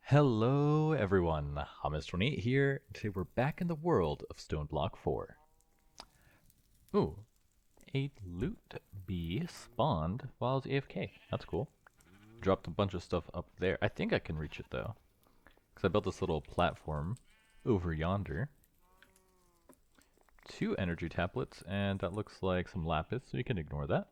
Hello everyone, Hamas28 here. Today we're back in the world of Stoneblock 4. Ooh, a loot bee spawned while I was AFK. That's cool. Dropped a bunch of stuff up there. I think I can reach it though, because I built this little platform over yonder. 2 energy tablets, and that looks like some lapis, so you can ignore that.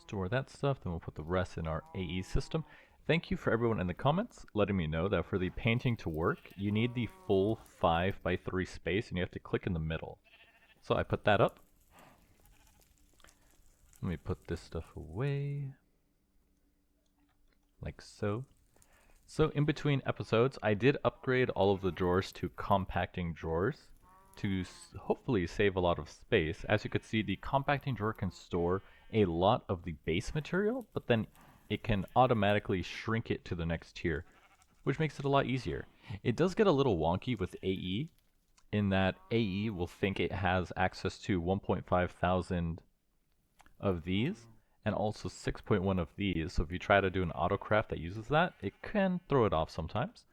Store that stuff, then we'll put the rest in our AE system. Thank you for everyone in the comments letting me know that for the painting to work, you need the full 5x3 space and you have to click in the middle. So I put that up. Let me put this stuff away. Like so. So in between episodes, I did upgrade all of the drawers to compacting drawers to hopefully save a lot of space. As you could see, the compacting drawer can store a lot of the base material, but then it can automatically shrink it to the next tier, which makes it a lot easier. It does get a little wonky with AE, in that AE will think it has access to 1.5 thousand of these, and also 6.1 of these, so if you try to do an autocraft that uses that, it can throw it off sometimes.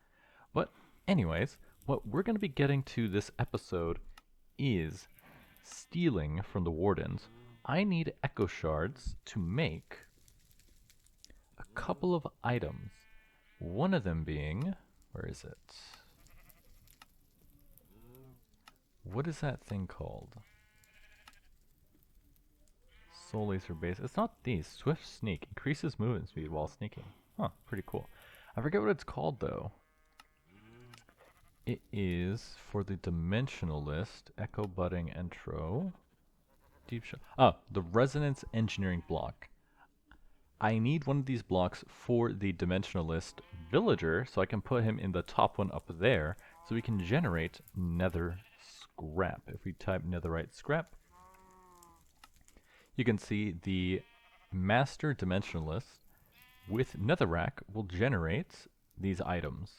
But anyways, what we're going to be getting to this episode is stealing from the Wardens. I need echo shards to make a couple of items. One of them being, where is it? What is that thing called? Soul Laser Base. It's not these. Swift Sneak. Increases movement speed while sneaking. Huh, pretty cool. I forget what it's called though. It is for the Dimensionalist. Echo Budding Intro. Deep Shot. Oh, the Resonance Engineering block. I need one of these blocks for the Dimensionalist villager, so I can put him in the top one up there, so we can generate nether scrap. If we type netherite scrap, you can see the Master Dimensionalist with netherrack will generate these items.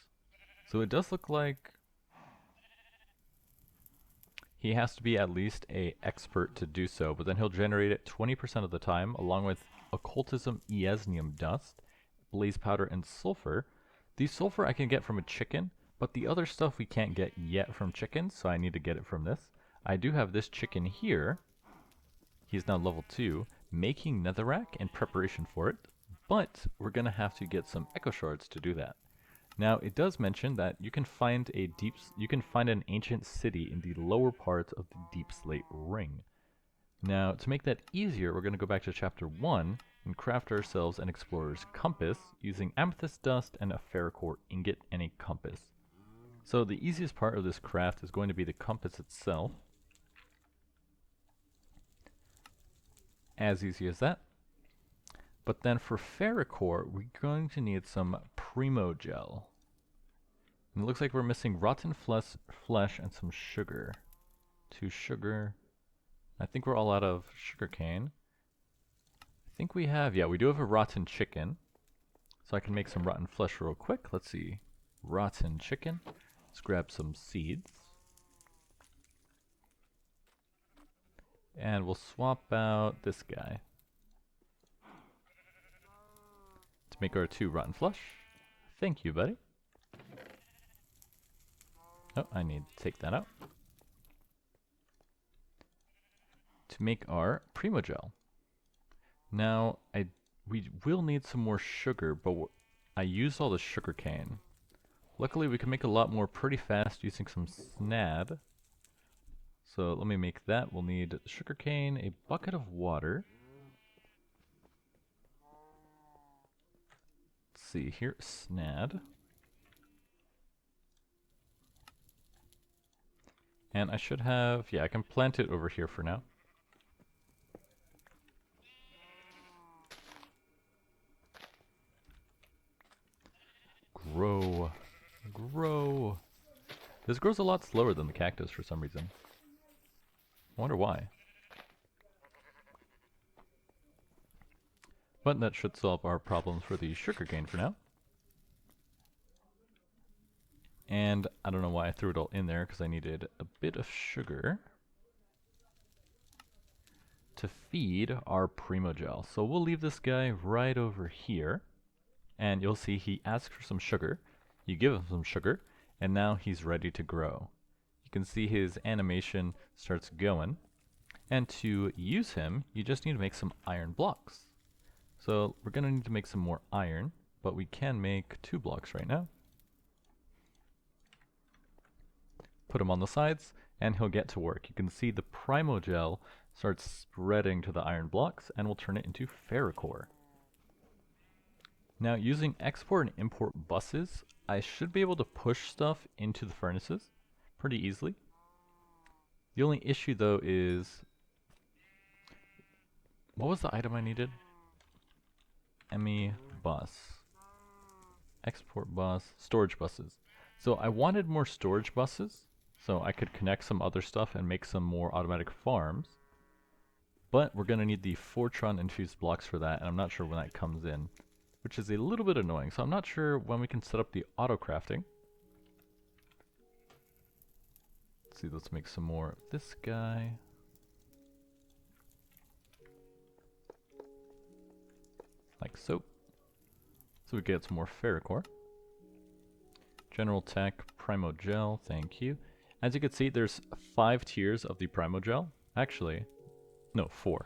So it does look like he has to be at least an expert to do so, but then he'll generate it 20% of the time, along with occultism, easnium dust, blaze powder, and sulfur. The sulfur I can get from a chicken, but the other stuff we can't get yet from chickens, so I need to get it from this. I do have this chicken here. He's now level 2, making netherrack in preparation for it, but we're going to have to get some echo shards to do that. Now, it does mention that you can find an ancient city in the lower parts of the Deep Slate Ring. Now, to make that easier, we're going to go back to chapter 1 and craft ourselves an explorer's compass using amethyst dust and a ferrocore ingot and a compass. So the easiest part of this craft is going to be the compass itself. As easy as that. But then for ferrocore, we're going to need some primo gel. And it looks like we're missing rotten flesh and some sugar. 2 sugar. I think we're all out of sugarcane. I think we have, yeah, we do have a rotten chicken. So I can make some rotten flesh real quick. Let's see. Rotten chicken. Let's grab some seeds. And we'll swap out this guy to make our 2 rotten flesh. Thank you, buddy. Oh, I need to take that out. To make our primo gel. Now, we will need some more sugar, but I used all the sugar cane. Luckily, we can make a lot more pretty fast using some snad. So let me make that. We'll need sugarcane, a bucket of water. Let's see here, snad. And I should have, yeah, I can plant it over here for now. Grow. Grow. This grows a lot slower than the cactus for some reason. I wonder why. But that should solve our problems for the sugarcane for now. And I don't know why I threw it all in there, because I needed a bit of sugar to feed our primo gel. So we'll leave this guy right over here. and you'll see he asks for some sugar. You give him some sugar, and now he's ready to grow. You can see his animation starts going, and to use him, you just need to make some iron blocks. So we're going to need to make some more iron, but we can make 2 blocks right now. Put him on the sides, and he'll get to work. You can see the primogel starts spreading to the iron blocks, and we'll turn it into ferrocore. Now, using export and import buses, I should be able to push stuff into the furnaces pretty easily. The only issue though is, what was the item I needed? ME bus. Export bus, storage buses. So I wanted more storage buses, so I could connect some other stuff and make some more automatic farms. But we're going to need the Fortron infused blocks for that, and I'm not sure when that comes in, which is a little bit annoying. So I'm not sure when we can set up the auto crafting. Let's see, let's make some more of this guy. Like so. So we get some more ferrocore. General Tech, Primogel, thank you. As you can see, there's 5 tiers of the Primogel. Actually, no, 4.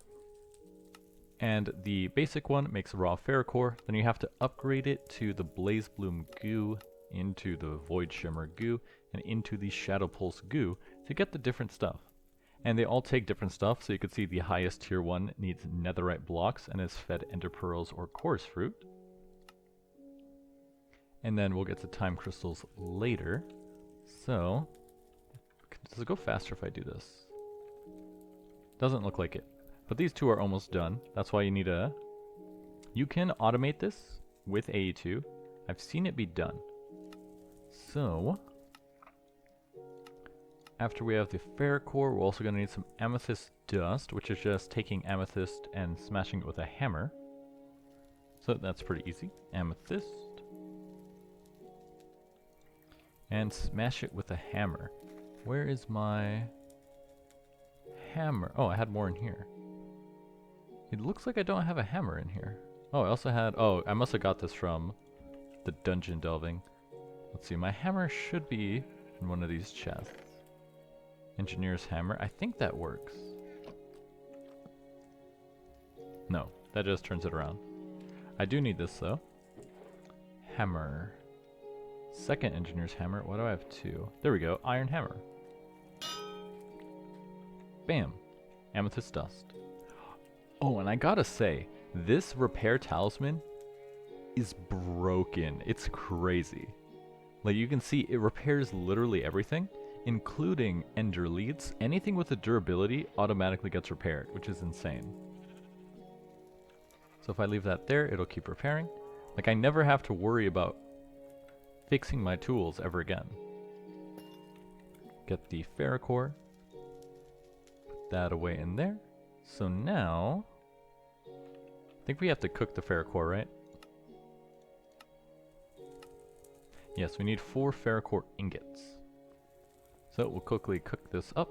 And the basic one makes raw ferrocore. Then you have to upgrade it to the Blaze Bloom goo, into the Void Shimmer goo, and into the Shadow Pulse goo to get the different stuff. And they all take different stuff, so you can see the highest tier one needs netherite blocks and is fed ender pearls or chorus fruit. And then we'll get to time crystals later. So, does it go faster if I do this? Doesn't look like it. But these 2 are almost done. That's why you need a... You can automate this with AE2. I've seen it be done. So, after we have the ferrocore, we're also going to need some amethyst dust, which is just taking amethyst and smashing it with a hammer. So that's pretty easy. Amethyst. And smash it with a hammer. Where is my hammer? Oh, I had more in here. It looks like I don't have a hammer in here. Oh, I also had... Oh, I must have got this from the dungeon delving. Let's see, my hammer should be in one of these chests. Engineer's hammer. I think that works. No, that just turns it around. I do need this though. Hammer. Second engineer's hammer. Why do I have 2? There we go. Iron hammer. Bam. Amethyst dust. Oh, and I gotta say, this repair talisman is broken. It's crazy. Like you can see, it repairs literally everything, including ender leads. Anything with a durability automatically gets repaired, which is insane. So if I leave that there, it'll keep repairing. Like I never have to worry about fixing my tools ever again. Get the ferrocore. Put that away in there. So now, I think we have to cook the ferrocore, right? Yes, we need 4 ferrocore ingots. So we'll quickly cook this up.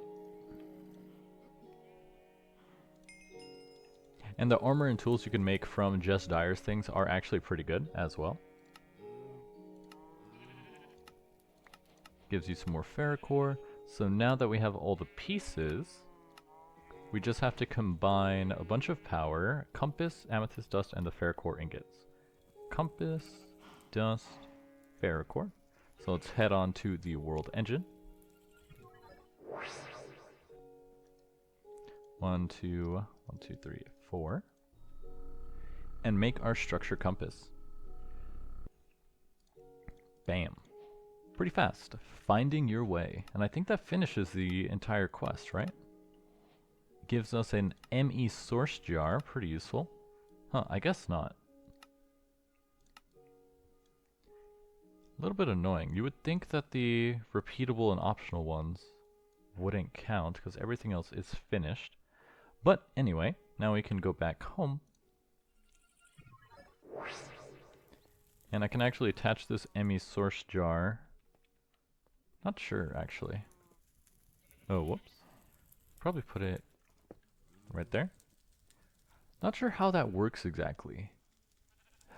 And the armor and tools you can make from just Dyer's things are actually pretty good as well. Gives you some more ferrocore. So now that we have all the pieces, we just have to combine a bunch of power, compass, amethyst dust, and the ferrocore ingots. Compass, dust, ferrocore. So let's head on to the world engine. 1, 2, 3, 4. And make our structure compass. Bam. Pretty fast. Finding your way. And I think that finishes the entire quest, right? Gives us an ME source jar. Pretty useful. Huh, I guess not. A little bit annoying. You would think that the repeatable and optional ones wouldn't count because everything else is finished. But anyway, now we can go back home. And I can actually attach this ME source jar. Not sure, actually. Oh, whoops. Probably put it right there. Not sure how that works exactly.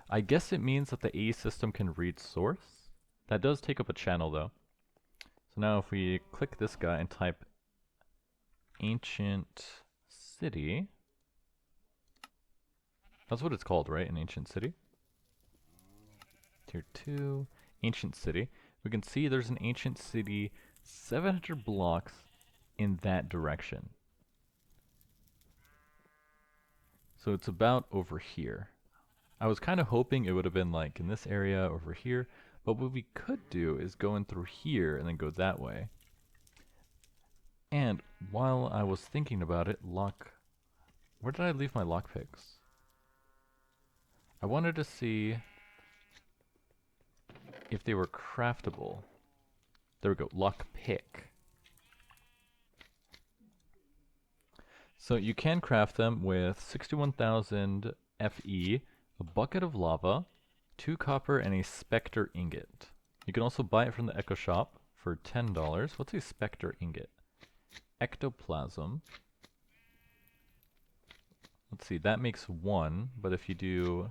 I guess it means that the AE system can read source. That does take up a channel though. So now if we click this guy and type ancient city, that's what it's called, right? An ancient city. Tier 2, ancient city. We can see there's an ancient city 700 blocks in that direction. So it's about over here. I was kind of hoping it would have been like in this area over here, but what we could do is go in through here and then go that way. And while I was thinking about it, where did I leave my lockpicks? I wanted to see if they were craftable. There we go, lockpick. So you can craft them with 61,000 FE, a bucket of lava, 2 copper, and a specter ingot. You can also buy it from the Echo Shop for $10. What's a specter ingot? Ectoplasm. Let's see, that makes 1, but if you do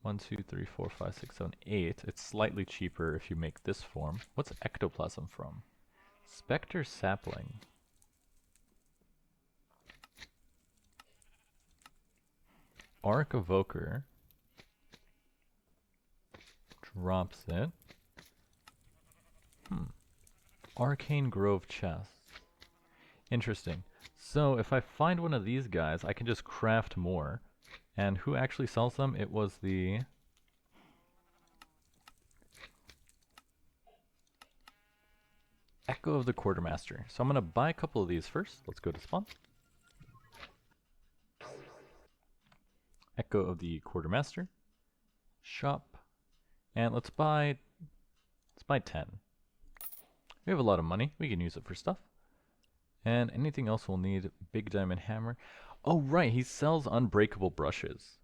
1, 2, 3, 4, 5, 6, 7, 8, it's slightly cheaper if you make this form. What's ectoplasm from? Specter sapling. Arc Evoker drops it. Arcane Grove chest. Interesting. So if I find one of these guys, I can just craft more. And who actually sells them? It was the Echo of the Quartermaster. So I'm going to buy a couple of these first. Let's go to spawn. Echo of the Quartermaster. Shop. And let's buy 10. We have a lot of money. We can use it for stuff. And anything else we'll need? Big diamond hammer. Oh right, he sells unbreakable brushes.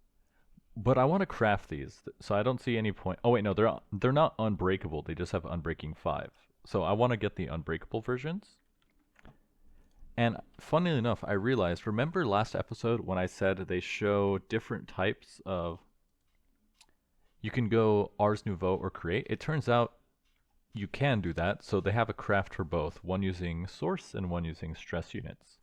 But I want to craft these, so I don't see any point. Oh wait, no, they're not unbreakable. They just have unbreaking 5. So I want to get the unbreakable versions. And funnily enough, I realized, remember last episode when I said they show different types of, you can go Ars Nouveau or create? It turns out you can do that, so they have a craft for both, one using source and one using stress units.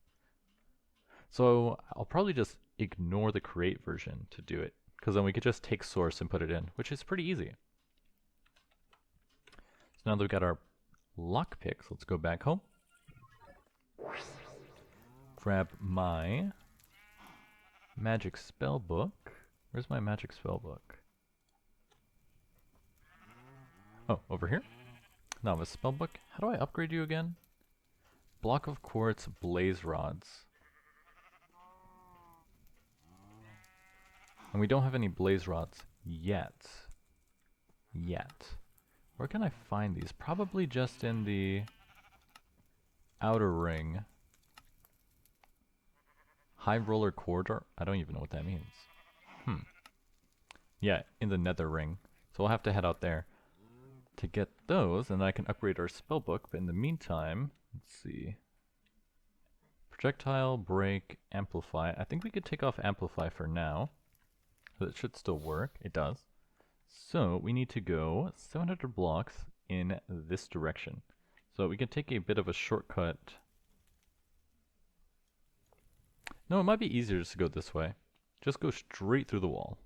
So I'll probably just ignore the create version to do it, because then we could just take source and put it in, which is pretty easy. So now that we've got our lockpicks, let's go back home. Grab my magic spell book. Where's my magic spell book? Oh, over here? Novice spellbook. How do I upgrade you again? Block of quartz, blaze rods. And we don't have any blaze rods yet. Where can I find these? Probably just in the outer ring. High roller corridor? I don't even know what that means. Yeah, in the nether ring. So we'll have to head out there to get those, and I can upgrade our spellbook. But in the meantime, let's see. Projectile, break, amplify. I think we could take off amplify for now. But it should still work. It does. So we need to go 700 blocks in this direction. So we can take a bit of a shortcut. No, it might be easier just to go this way. Just go straight through the wall.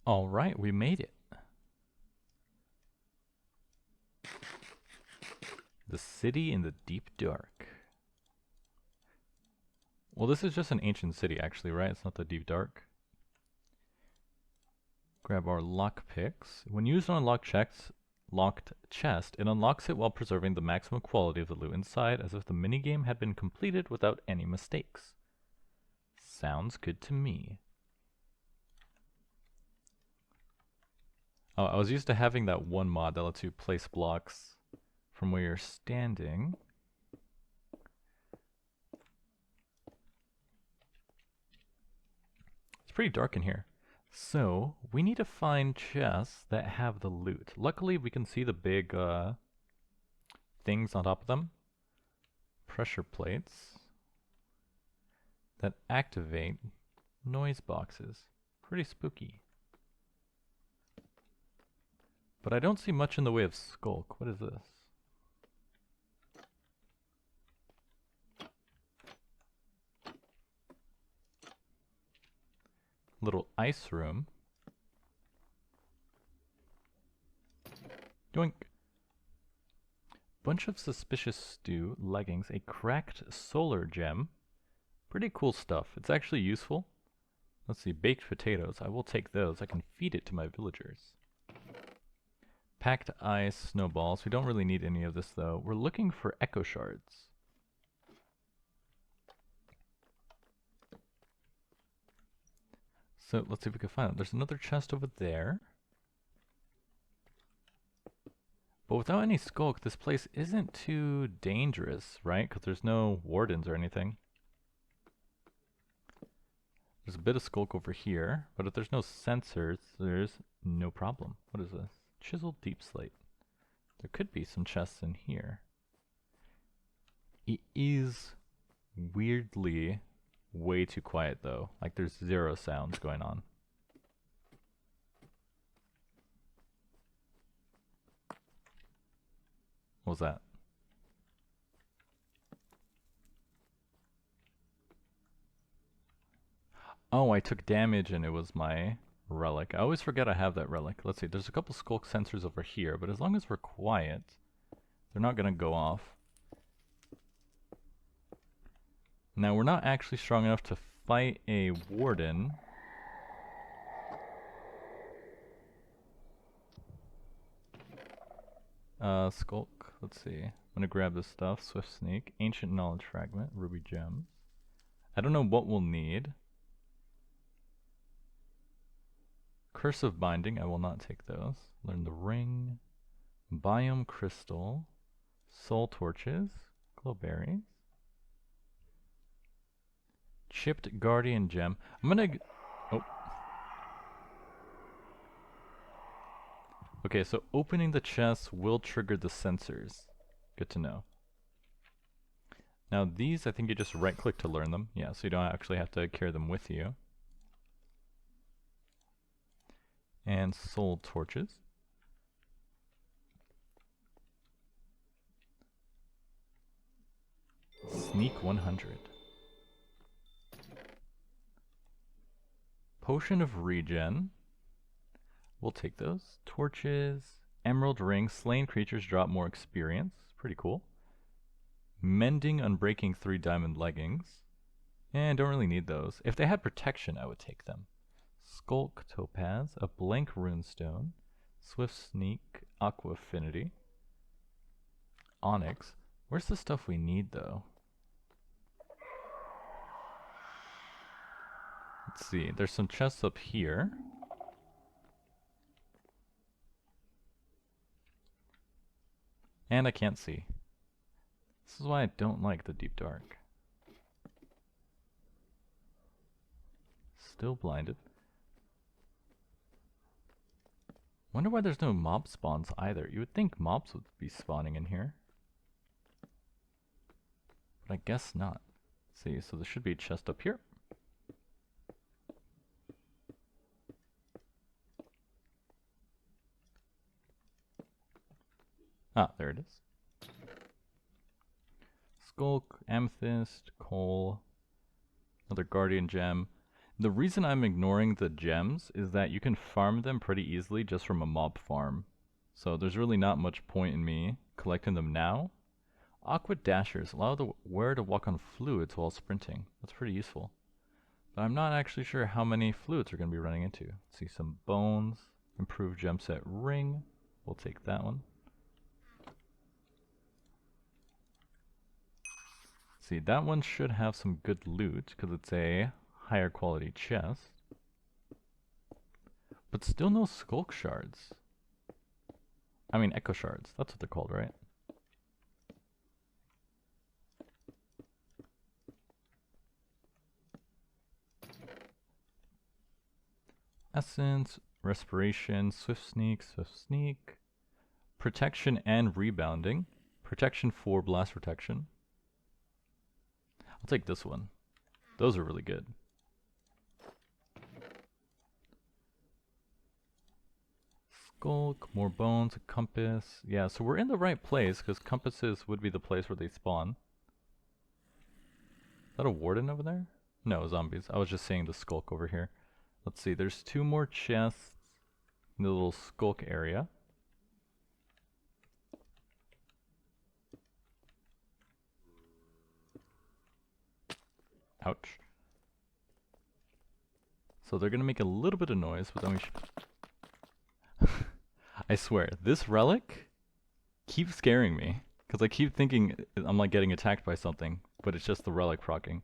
Alright, we made it. The city in the deep dark. Well, this is just an ancient city, actually, right? It's not the deep dark. Grab our lockpicks. When used on a locked chest, it unlocks it while preserving the maximum quality of the loot inside, as if the minigame had been completed without any mistakes. Sounds good to me. Oh, I was used to having that one mod that lets you place blocks from where you're standing. It's pretty dark in here. So, we need to find chests that have the loot. Luckily, we can see the big things on top of them. Pressure plates that activate noise boxes. Pretty spooky. But I don't see much in the way of skulk. What is this? Little ice room. Doink. Bunch of suspicious stew, leggings, a cracked solar gem. Pretty cool stuff. It's actually useful. Let's see, baked potatoes. I will take those. I can feed it to my villagers. Packed ice, snowballs. We don't really need any of this though. We're looking for echo shards. So let's see if we can find it. There's another chest over there. But without any skulk, this place isn't too dangerous, right? Because there's no wardens or anything. There's a bit of skulk over here, but if there's no sensors, there's no problem. What is this? Chiseled deep slate. There could be some chests in here. It is weirdly way too quiet though. Like there's zero sounds going on. What was that? Oh, I took damage and it was my relic. I always forget I have that relic. Let's see, there's a couple skulk sensors over here, but as long as we're quiet, they're not gonna go off. Now, we're not actually strong enough to fight a warden. Skulk, let's see. I'm gonna grab this stuff. Swift Sneak, Ancient Knowledge Fragment, Ruby Gems. I don't know what we'll need. Curse of Binding, I will not take those. Learn the Ring. Biome Crystal. Soul Torches. Glowberries. Chipped Guardian Gem. I'm gonna... Oh. Okay, so opening the chest will trigger the sensors. Good to know. Now these, I think you just right click to learn them. Yeah, so you don't actually have to carry them with you. And soul torches. Sneak 100. Potion of regen. We'll take those. Torches. Emerald ring. Slain creatures drop more experience. Pretty cool. Mending Unbreaking 3 diamond leggings. And don't really need those. If they had protection, I would take them. Skulk topaz. A blank runestone. Swift sneak. Aqua affinity. Onyx. Where's the stuff we need though? Let's see. There's some chests up here. And I can't see. This is why I don't like the deep dark. Still blinded. Wonder why there's no mob spawns either. You would think mobs would be spawning in here. But I guess not. Let's see, so there should be a chest up here. Ah, there it is. Skulk, amethyst, coal, another guardian gem. The reason I'm ignoring the gems is that you can farm them pretty easily just from a mob farm. So there's really not much point in me collecting them now. Aqua dashers allow the wearer to walk on fluids while sprinting. That's pretty useful. But I'm not actually sure how many fluids we're going to be running into. Let's see, some bones, improved gem set ring. We'll take that one. See, that one should have some good loot because it's a higher quality chest. But still no skulk shards. I mean echo shards. That's what they're called, right? Essence, respiration, swift sneak, protection and rebounding. Protection for blast protection. I'll take this one. Those are really good. Skulk, more bones, a compass. Yeah, so we're in the right place because compasses would be the place where they spawn. Is that a warden over there? No, zombies. I was just seeing the skulk over here. Let's see, there's 2 more chests in the little skulk area. Ouch. So they're gonna make a little bit of noise, but then we should... I swear, this relic keeps scaring me. Because I keep thinking I'm like getting attacked by something, but it's just the relic proccing.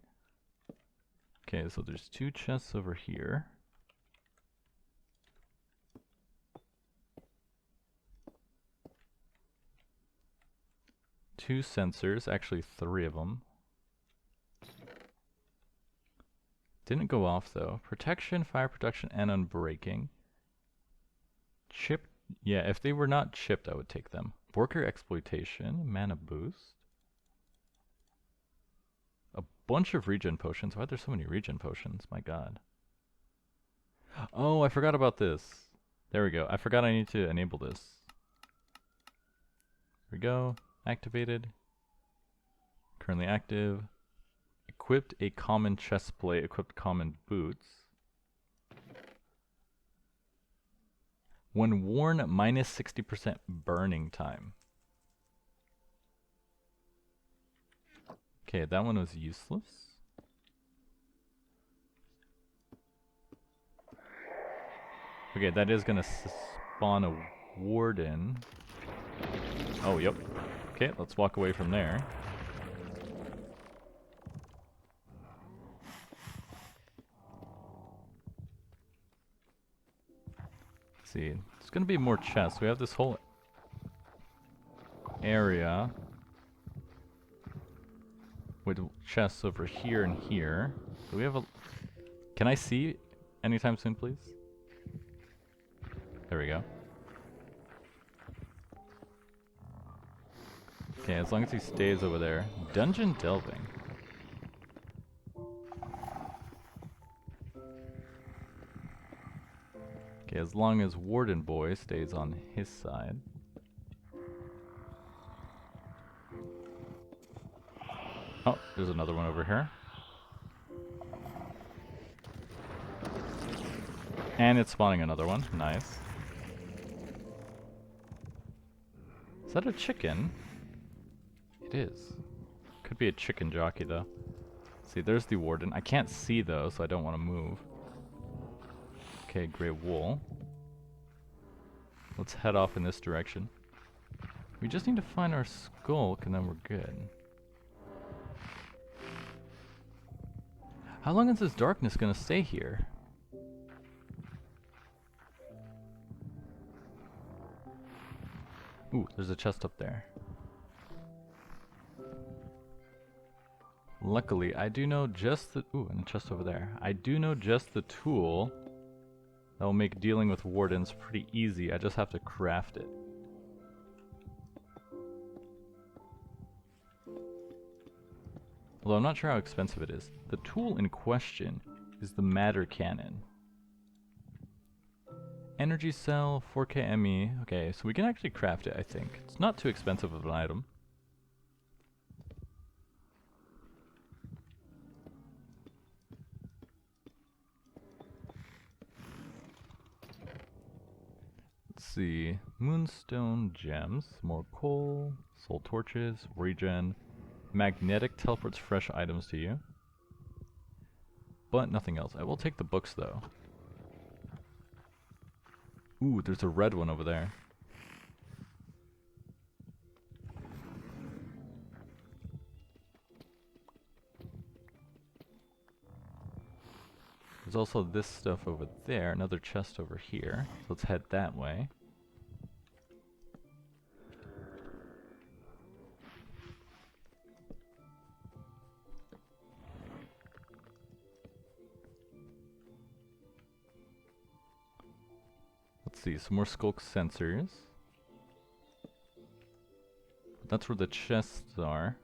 Okay, so there's 2 chests over here. Two sensors, actually 3 of them. Didn't go off though. Protection, fire protection, and unbreaking. Chipped, yeah, if they were not chipped, I would take them. Worker exploitation, mana boost. A bunch of regen potions. Why are there so many regen potions? My god. Oh, I forgot about this. There we go. I forgot I need to enable this. Here we go. Activated. Currently active. Equipped a common chest plate. Equipped common boots. When worn, minus 60% burning time. Okay, that one was useless. Okay, that is gonna spawn a warden. Oh, yep. Okay, let's walk away from there. Let's see, there's gonna be more chests. We have this whole area with chests over here and here. Do we have a... Can I see anytime soon, please? There we go. Okay, as long as he stays over there. Dungeon delving. Okay, as long as Warden Boy stays on his side. Oh, there's another one over here. And it's spawning another one. Nice. Is that a chicken? It is. Could be a chicken jockey though. See, there's the warden. I can't see though, so I don't want to move. Okay, grey wool. Let's head off in this direction. We just need to find our skulk and then we're good. How long is this darkness gonna stay here? Ooh, there's a chest up there. Luckily, I do know just the... Ooh, and a chest over there. I do know just the tool that will make dealing with wardens pretty easy. I just have to craft it. Although I'm not sure how expensive it is. The tool in question is the matter cannon. Energy cell, 4k ME. Okay, so we can actually craft it, I think. It's not too expensive of an item. Let's see. Moonstone gems, more coal, soul torches, regen. Magnetic teleports fresh items to you. But nothing else. I will take the books though. Ooh, there's a red one over there. There's also this stuff over there, another chest over here. So let's head that way. Let's see, some more skulk sensors. That's where the chests are.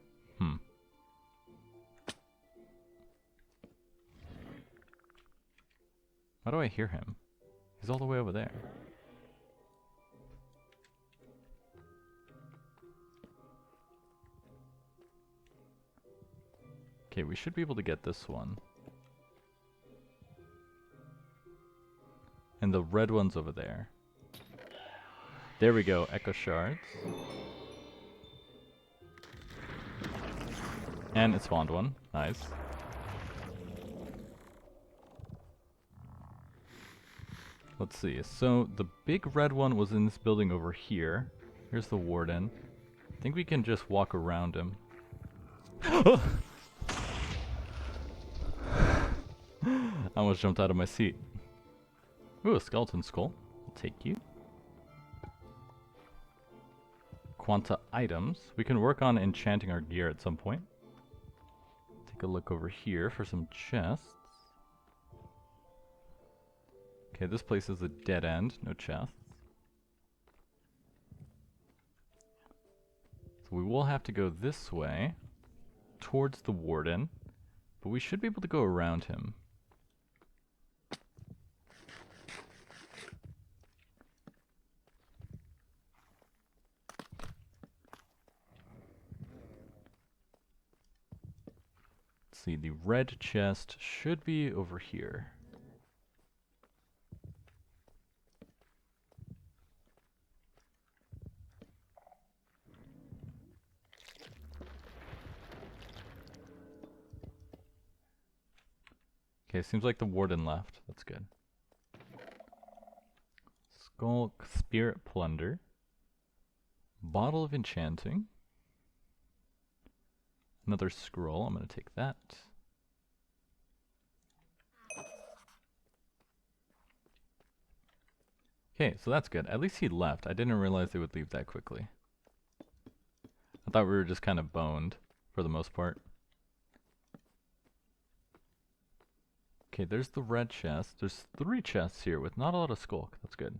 How do I hear him? He's all the way over there. Okay, we should be able to get this one. And the red one's over there. There we go, Echo Shards. And it spawned one. Nice. Let's see. So the big red one was in this building over here. Here's the Warden. I think we can just walk around him. I almost jumped out of my seat. Ooh, a skeleton skull. I'll take you. Quanta items. We can work on enchanting our gear at some point. Take a look over here for some chests. Okay, this place is a dead end, no chests. So we will have to go this way, towards the Warden, but we should be able to go around him. Let's see, the red chest should be over here. Okay, seems like the Warden left. That's good. Skulk, Spirit Plunder. Bottle of Enchanting. Another scroll. I'm going to take that. Okay, so that's good. At least he left. I didn't realize they would leave that quickly. I thought we were just kind of boned for the most part. Okay, there's the red chest. There's 3 chests here with not a lot of skulk. That's good.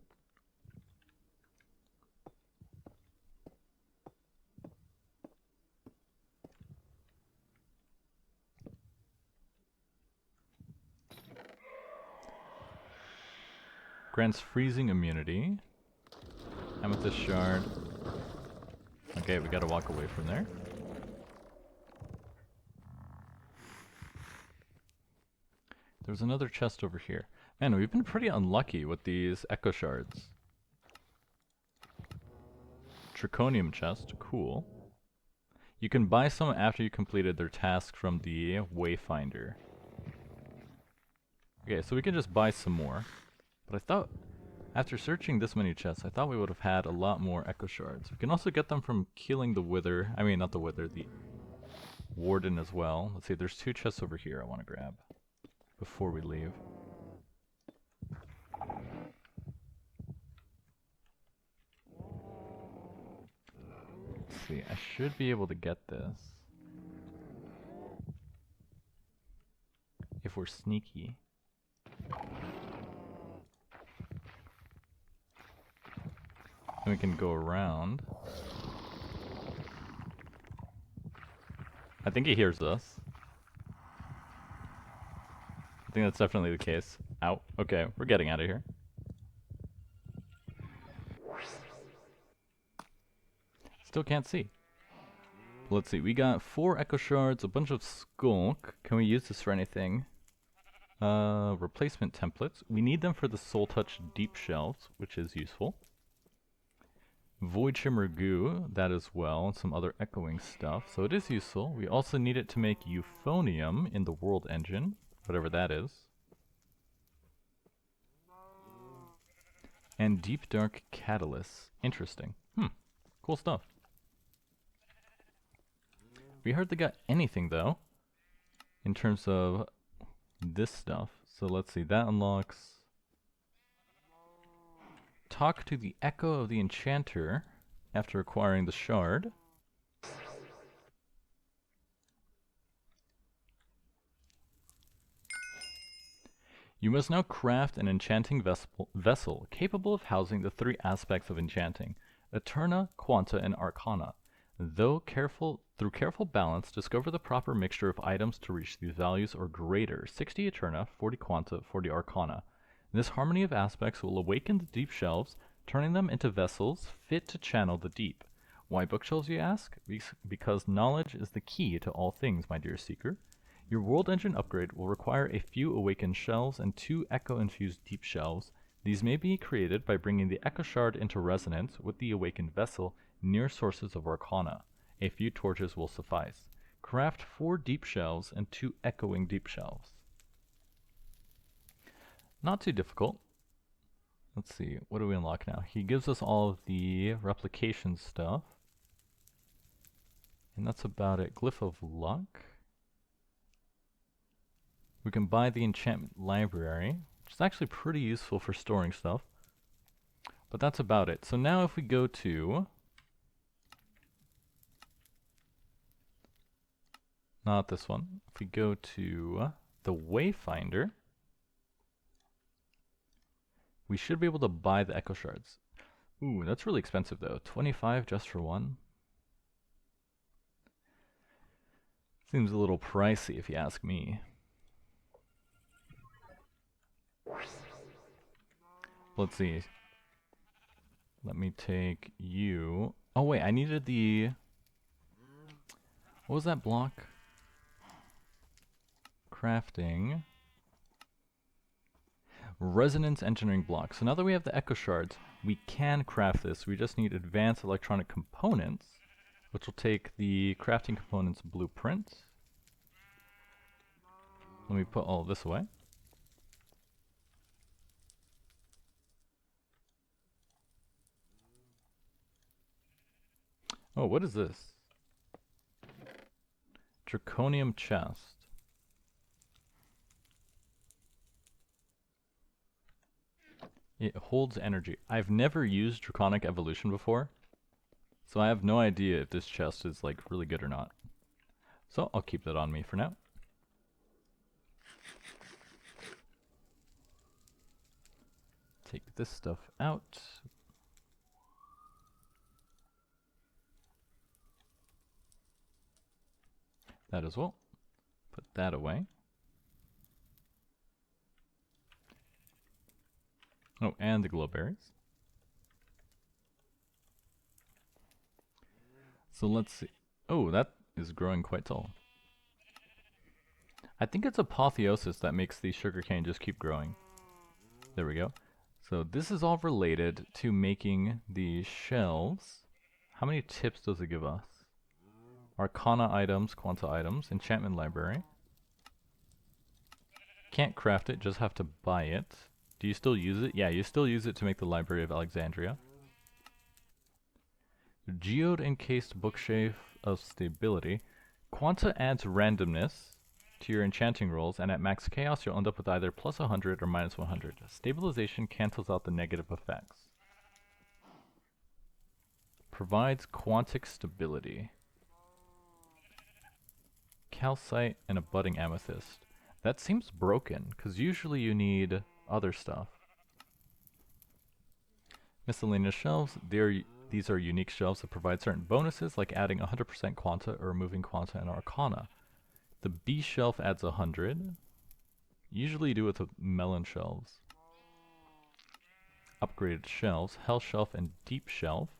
Grants freezing immunity. Amethyst shard. Okay, we gotta walk away from there. There's another chest over here. Man, we've been pretty unlucky with these echo shards. Draconium chest, cool. You can buy some after you completed their task from the Wayfinder. Okay, so we can just buy some more. But I thought, after searching this many chests, I thought we would have had a lot more echo shards. We can also get them from killing the Wither. I mean, not the Wither, the Warden as well. Let's see, there's 2 chests over here I want to grab before we leave. Let's see, I should be able to get this if we're sneaky. And we can go around. I think he hears us. I think that's definitely the case. Ow. Okay, we're getting out of here. Still can't see. Let's see, we got 4 echo shards, a bunch of skulk. Can we use this for anything? Replacement templates. We need them for the soul touch deep shelves, which is useful. Void Shimmer Goo, that as well, and some other echoing stuff, so it is useful. We also need it to make Euphonium in the world engine, whatever that is. And Deep Dark Catalyst. Interesting. Cool stuff. We hardly got anything, though, in terms of this stuff. So let's see, that unlocks... Talk to the Echo of the Enchanter after acquiring the Shard. You must now craft an enchanting vessel capable of housing the three aspects of enchanting, Eterna, Quanta, and Arcana. Through careful balance, discover the proper mixture of items to reach these values or greater, 60 Eterna, 40 Quanta, 40 Arcana. This harmony of aspects will awaken the deep shelves, turning them into vessels fit to channel the deep. Why bookshelves, you ask? Because knowledge is the key to all things, my dear seeker. Your world engine upgrade will require a few awakened shelves and 2 echo-infused deep shelves. These may be created by bringing the echo shard into resonance with the awakened vessel near sources of Arcana. A few torches will suffice. Craft 4 deep shelves and 2 echoing deep shelves. Not too difficult. Let's see, what do we unlock now? He gives us all of the replication stuff. And that's about it. Glyph of Luck. We can buy the enchantment library, which is actually pretty useful for storing stuff. But that's about it. So now if we go to... Not this one. If we go to the Wayfinder, we should be able to buy the Echo Shards. Ooh, that's really expensive though. 25 just for one? Seems a little pricey if you ask me. Let's see. Let me take you. Oh wait, I needed the... What was that block? Crafting. Resonance engineering block. So now that we have the Echo Shards, we can craft this. We just need advanced electronic components, which will take the crafting components blueprint. Let me put all of this away. Oh, what is this? Draconium chest. It holds energy. I've never used Draconic Evolution before, so I have no idea if this chest is like really good or not. So I'll keep that on me for now. Take this stuff out. That as well. Put that away. Oh, and the glowberries. So let's see. Oh, that is growing quite tall. I think it's apotheosis that makes the sugarcane just keep growing. There we go. So this is all related to making the shelves. How many tips does it give us? Arcana items, Quanta items, enchantment library. Can't craft it, just have to buy it. Do you still use it? Yeah, you still use it to make the Library of Alexandria. Geode encased bookshelf of stability. Quanta adds randomness to your enchanting rolls, and at max chaos you'll end up with either plus 100 or minus 100. Stabilization cancels out the negative effects. Provides quantic stability. Calcite and a budding amethyst. That seems broken, because usually you need other stuff. Miscellaneous shelves. These are unique shelves that provide certain bonuses, like adding 100% Quanta or removing Quanta and Arcana. The B shelf adds 100. Usually you do it with melon shelves. Upgraded shelves. Hell shelf and deep shelf.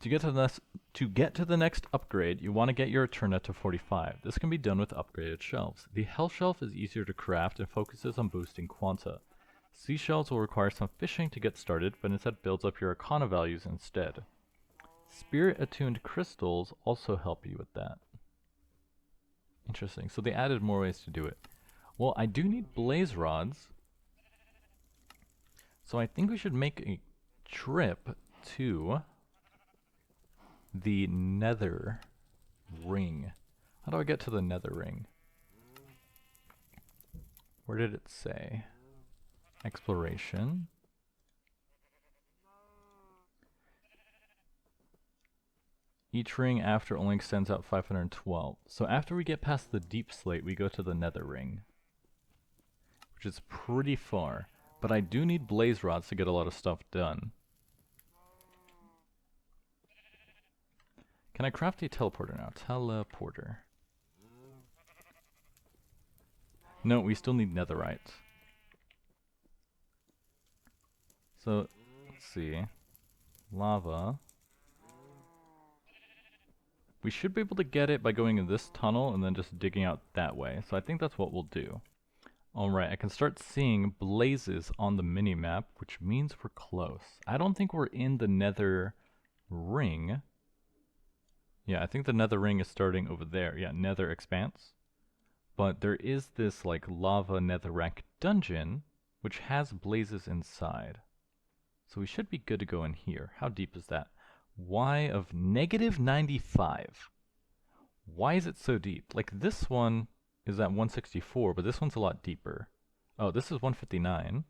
To get to the next upgrade, you want to get your Eterna to 45. This can be done with upgraded shelves. The Hell Shelf is easier to craft and focuses on boosting Quanta. Seashells will require some fishing to get started, but instead builds up your Arcana values instead. Spirit attuned crystals also help you with that. Interesting. So they added more ways to do it. Well, I do need blaze rods. So I think we should make a trip to the nether ring. How do I get to the nether ring? Where did it say? Exploration. Each ring after only extends out 512. So after we get past the deep slate, we go to the nether ring, which is pretty far. But I do need blaze rods to get a lot of stuff done. Can I craft a teleporter now? Teleporter. No, we still need netherite. So, let's see. Lava. We should be able to get it by going in this tunnel and then just digging out that way. So I think that's what we'll do. Alright, I can start seeing blazes on the mini-map, which means we're close. I don't think we're in the nether ring. Yeah, I think the nether ring is starting over there. Yeah, nether expanse. But there is this like lava netherrack dungeon, which has blazes inside. So we should be good to go in here. How deep is that? Y of negative 95. Why is it so deep? Like this one is at 164, but this one's a lot deeper. Oh, this is 159.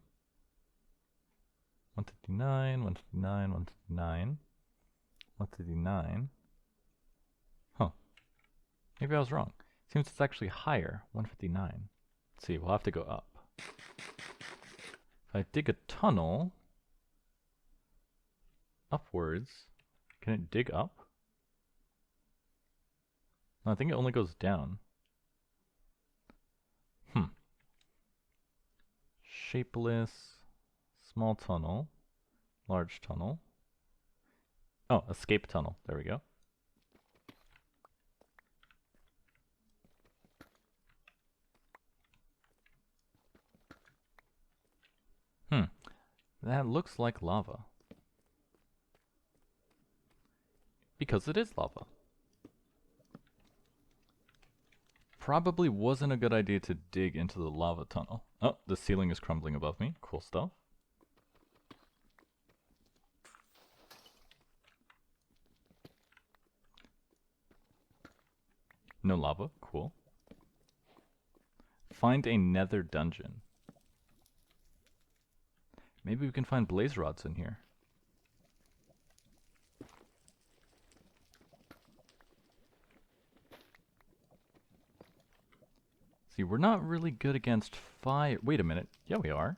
159, 159, 159, 159. Huh. Maybe I was wrong. Seems it's actually higher, 159. Let's see, we'll have to go up. If I dig a tunnel upwards, can it dig up? No, I think it only goes down. Shapeless, small tunnel, large tunnel. Oh, escape tunnel. There we go. That looks like lava. Because it is lava. Probably wasn't a good idea to dig into the lava tunnel. Oh, the ceiling is crumbling above me. Cool stuff. No lava. Cool. Find a nether dungeon. Maybe we can find blaze rods in here. See, we're not really good against fire. Wait a minute. Yeah, we are.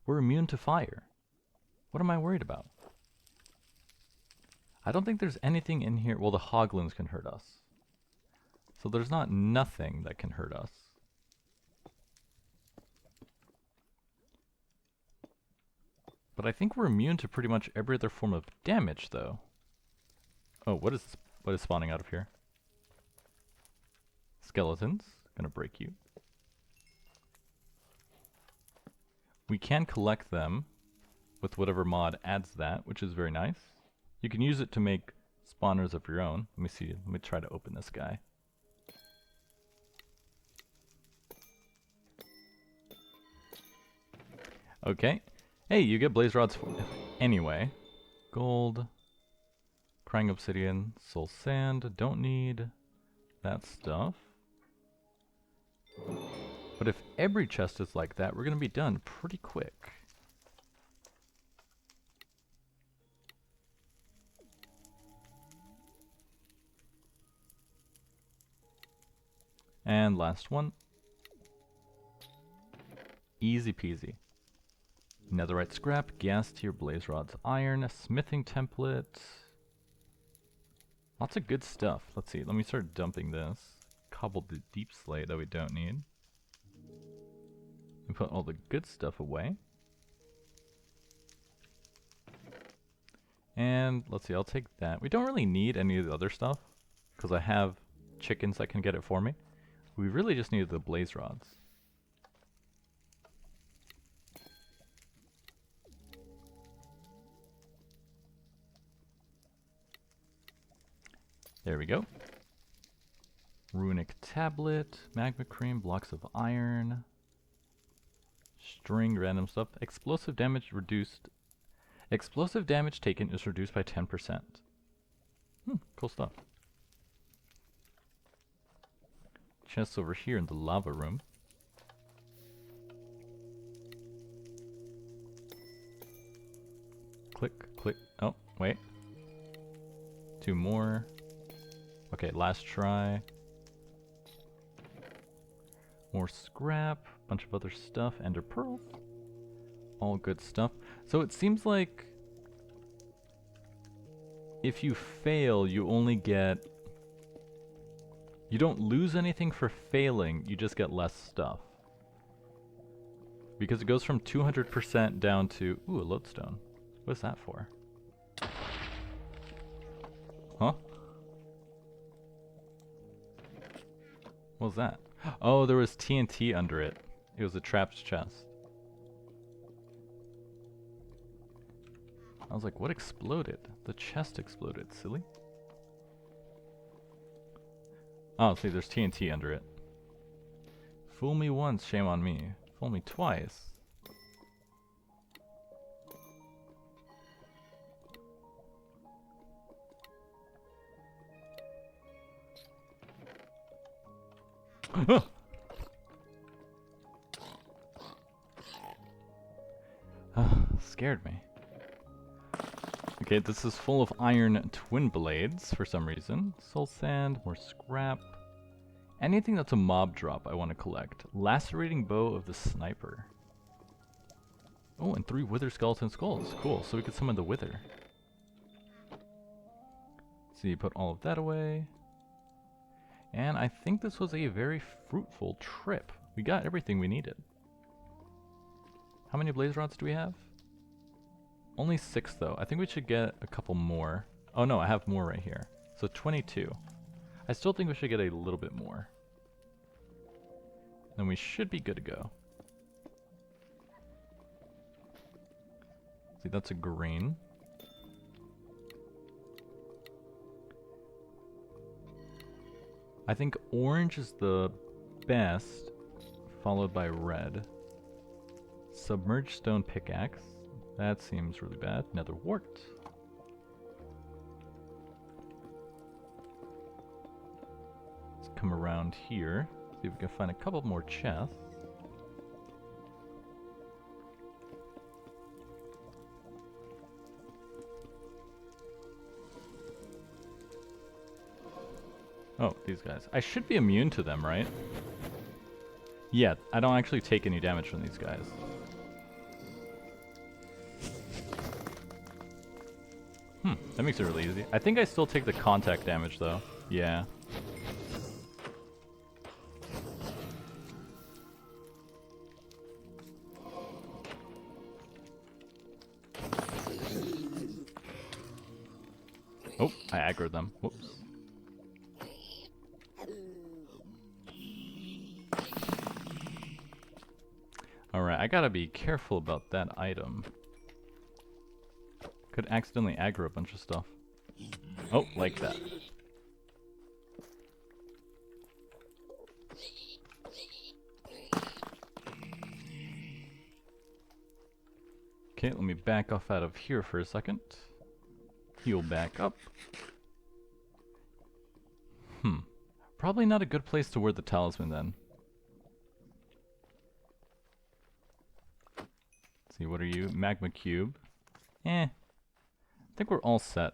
We're immune to fire. What am I worried about? I don't think there's anything in here. Well, the hoglins can hurt us. So there's not nothing that can hurt us. But I think we're immune to pretty much every other form of damage, though. Oh, what is spawning out of here? Skeletons. Gonna break you. We can collect them with whatever mod adds that, which is very nice. You can use it to make spawners of your own. Let me see. Let me try to open this guy. Okay. Hey, you get blaze rods anyway. Gold, crying obsidian, soul sand. Don't need that stuff. But if every chest is like that, we're gonna be done pretty quick. And last one. Easy peasy. Netherite scrap, gas tier, blaze rods, iron, smithing template. Lots of good stuff. Let's see, let me start dumping this. Cobbled the deep slate that we don't need. And put all the good stuff away. And let's see, I'll take that. We don't really need any of the other stuff, because I have chickens that can get it for me. We really just need the blaze rods. There we go. Runic tablet, magma cream, blocks of iron, string, random stuff. Explosive damage reduced. Explosive damage taken is reduced by 10%. Cool stuff. Chests over here in the lava room. Click, click. Oh, wait. 2 more. Okay, last try. More scrap, bunch of other stuff, ender pearls. All good stuff. So it seems like if you fail, you only get... You don't lose anything for failing, you just get less stuff. Because it goes from 200% down to... Ooh, a lodestone. What's that for? Huh? What was that? Oh, there was TNT under it. It was a trapped chest. I was like, what exploded? The chest exploded, silly. Oh, see, there's TNT under it. Fool me once, shame on me. Fool me twice. Scared me. Okay, this is full of iron twin blades for some reason. Soul sand, more scrap. Anything that's a mob drop I want to collect. Lacerating bow of the sniper. Oh, and 3 wither skeleton skulls. Cool, so we could summon the wither. So you put all of that away. And I think this was a very fruitful trip. We got everything we needed. How many blaze rods do we have? Only 6 though. I think we should get a couple more. Oh no, I have more right here. So 22. I still think we should get a little bit more. Then we should be good to go. See, that's a green. I think orange is the best, followed by red. Submerged stone pickaxe. That seems really bad. Nether wart. Let's come around here. See if we can find a couple more chests. Oh, these guys. I should be immune to them, right? Yeah, I don't actually take any damage from these guys. That makes it really easy. I think I still take the contact damage, though. Yeah. Oh, I aggroed them. Whoops. Alright, I gotta be careful about that item. Could accidentally aggro a bunch of stuff. Oh, like that. Okay, let me back off out of here for a second. Heal back up. Probably not a good place to wear the talisman then. Let's see, what are you? Magma cube. I think we're all set.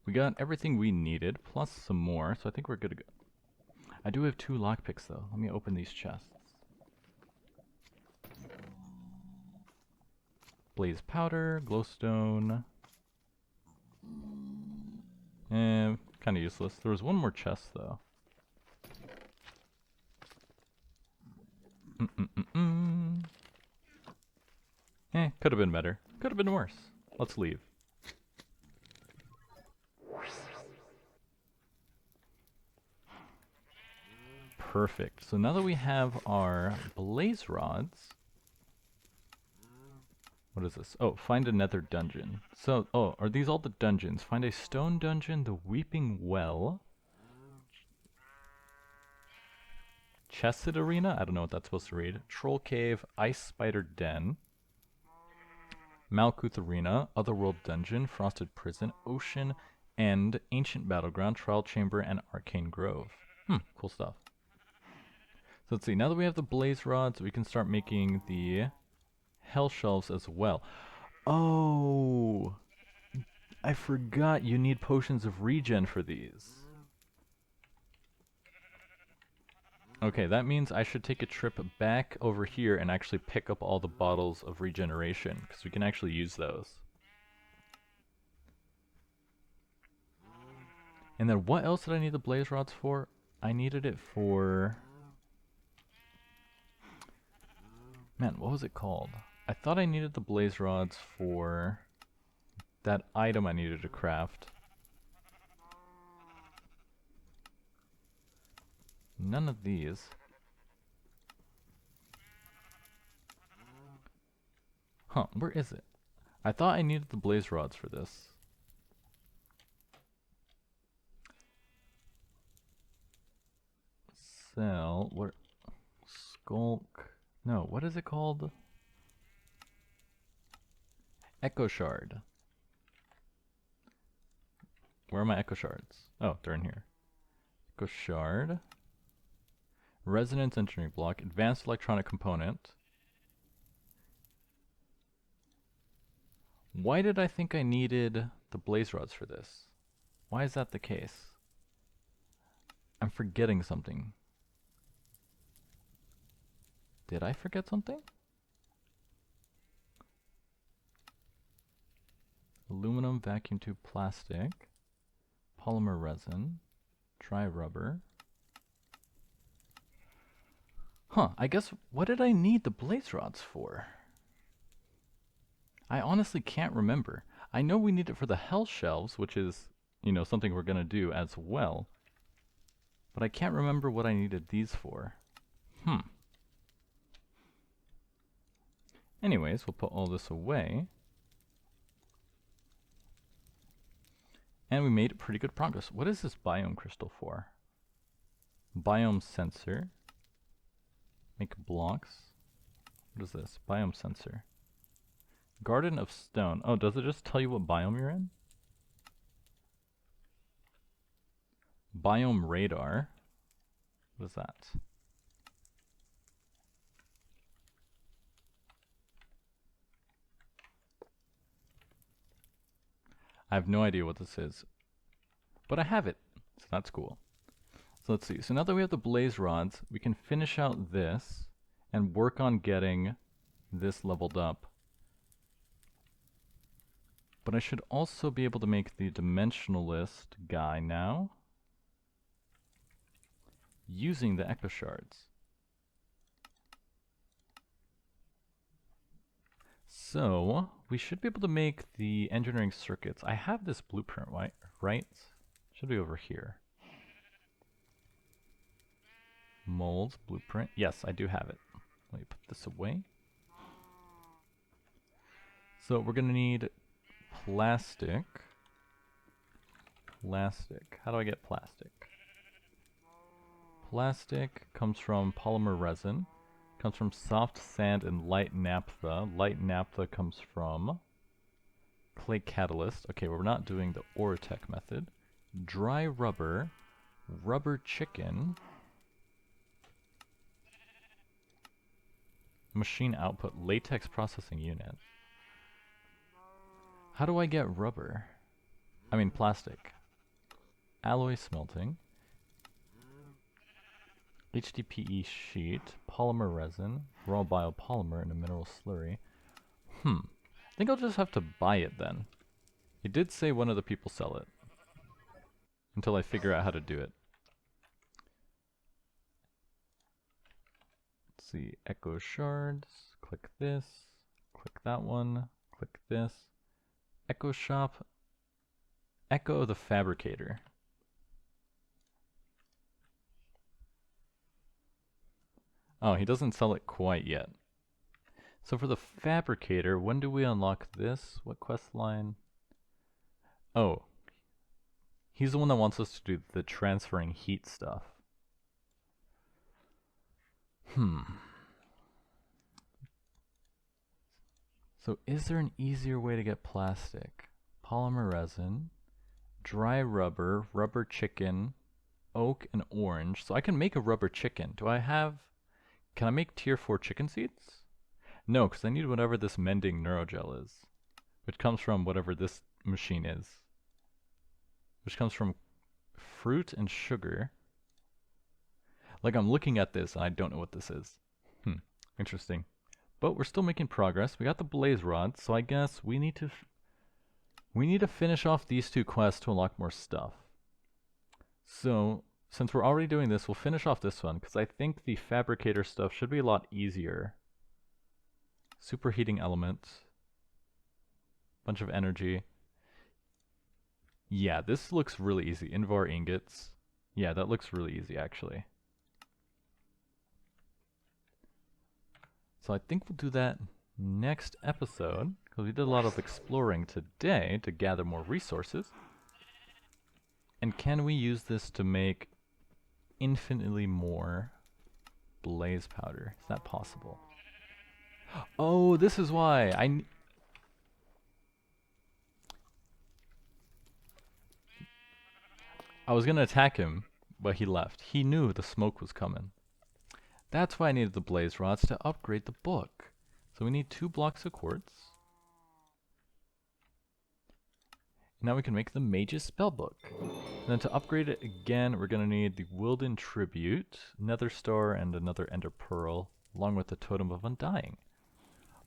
We got everything we needed, plus some more, so I think we're good to go. I do have 2 lockpicks though. Let me open these chests. Blaze powder, glowstone. Kind of useless. There was one more chest though. Could have been better. Could have been worse. Let's leave. Perfect. So now that we have our blaze rods, What is this? Oh, find a nether dungeon. So, oh, are these all the dungeons? Find a stone dungeon, the Weeping Well, Chested Arena, I don't know what that's supposed to read, Troll Cave, Ice Spider Den, Malkuth Arena, Otherworld Dungeon, Frosted Prison, Ocean End, Ancient Battleground, Trial Chamber, and Arcane Grove. Cool stuff. So let's see, now that we have the blaze rods, we can start making the hell shelves as well. Oh, I forgot you need potions of regen for these. Okay, that means I should take a trip back over here and actually pick up all the bottles of regeneration, because we can actually use those. And then what else did I need the blaze rods for? I needed it for... Man, what was it called? I thought I needed the blaze rods for that item I needed to craft. None of these. Huh, where is it? I thought I needed the blaze rods for this. Sell, what? Skulk. No, what is it called? Echo Shard. Where are my Echo Shards? Oh, they're in here. Echo Shard. Resonance Engineering Block. Advanced Electronic Component. Why did I think I needed the blaze rods for this? Why is that the case? I'm forgetting something. Did I forget something? Aluminum, vacuum tube, plastic, polymer resin, dry rubber. Huh, I guess, what did I need the blaze rods for? I honestly can't remember. I know we need it for the hell shelves, which is, you know, something we're gonna do as well. But I can't remember what I needed these for. Anyways, we'll put all this away. And we made pretty good progress. What is this biome crystal for? Biome sensor. Make blocks. What is this? Biome sensor. Garden of Stone. Oh, does it just tell you what biome you're in? Biome radar. What is that? I have no idea what this is. But I have it, so that's cool. So let's see. So now that we have the blaze rods, we can finish out this and work on getting this leveled up. But I should also be able to make the dimensionalist guy now using the echo shards. So we should be able to make the engineering circuits. I have this blueprint, right? Should be over here. Molds, blueprint. Yes, I do have it. Let me put this away. So we're gonna need plastic. Plastic. How do I get plastic? Plastic comes from polymer resin. Comes from soft sand and light naphtha. Light naphtha comes from clay catalyst. Okay, we're not doing the Orotech method. Dry rubber. Rubber chicken. Machine output. Latex processing unit. How do I get rubber? I mean plastic. Alloy smelting. HDPE sheet, polymer resin, raw biopolymer, and a mineral slurry. I think I'll just have to buy it then. It did say one of the people sell it. Until I figure out how to do it. Let's see, Echo Shards, click this, click that one, click this. Echo Shop, Echo the Fabricator. Oh, he doesn't sell it quite yet. So for the fabricator, when do we unlock this? What quest line? Oh, he's the one that wants us to do the transferring heat stuff. So is there an easier way to get plastic? Polymer resin, dry rubber, rubber chicken, oak, and orange. So I can make a rubber chicken. Can I make tier 4 chicken seeds? No, because I need whatever this mending neurogel is, which comes from whatever this machine is, which comes from fruit and sugar. Like, I'm looking at this and I don't know what this is. Interesting. But we're still making progress. We got the blaze rod, so I guess we need to finish off these 2 quests to unlock more stuff. So, since we're already doing this, we'll finish off this one, because I think the fabricator stuff should be a lot easier. Superheating element. Bunch of energy. Yeah, this looks really easy. Invar ingots. Yeah, that looks really easy, actually. So I think we'll do that next episode, because we did a lot of exploring today to gather more resources. And can we use this to make infinitely more blaze powder? Is that possible? Oh, this is why I was gonna attack him, but he left. He knew the smoke was coming. That's why I needed the blaze rods to upgrade the book. So we need 2 blocks of quartz. Now we can make the Mage's Spellbook. And then to upgrade it again, we're going to need the Wilden Tribute, Nether Star, and another Ender Pearl, along with the Totem of Undying.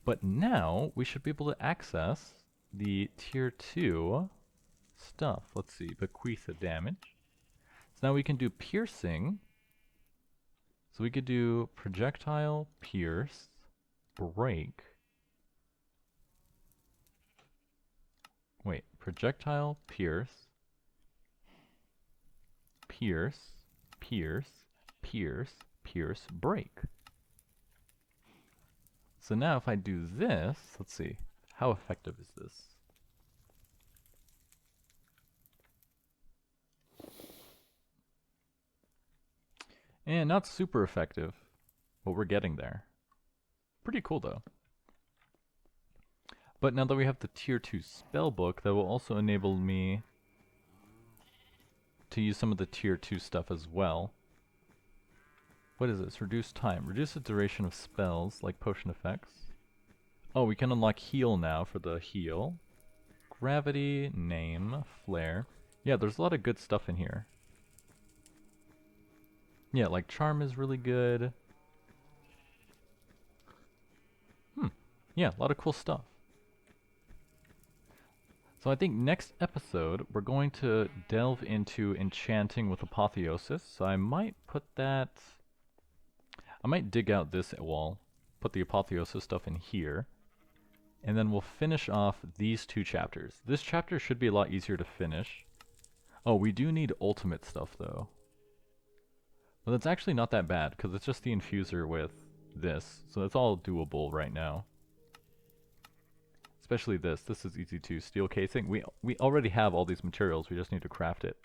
But now we should be able to access the tier 2 stuff. Let's see, Bequeath of Damage. So now we can do Piercing. So we could do Projectile, Pierce, Break. Wait, Projectile, Pierce, Pierce, Pierce, Pierce, Pierce, Break. So now if I do this, let's see, how effective is this? And not super effective, but we're getting there. Pretty cool though. But now that we have the tier 2 spellbook, that will also enable me to use some of the tier 2 stuff as well. What is this? Reduce time. Reduce the duration of spells, like potion effects. Oh, we can unlock heal now for the heal. Gravity, name, flare. Yeah, there's a lot of good stuff in here. Yeah, like charm is really good. Yeah, a lot of cool stuff. So I think next episode, we're going to delve into enchanting with apotheosis. So I might dig out this wall, put the apotheosis stuff in here, and then we'll finish off these 2 chapters. This chapter should be a lot easier to finish. Oh, we do need ultimate stuff though. But that's actually not that bad, because it's just the infuser with this, so it's all doable right now. Especially this. This is easy too. Steel casing. We already have all these materials. We just need to craft it.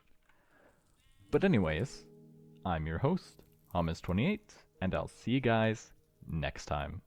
But anyways, I'm your host, Hamas28, and I'll see you guys next time.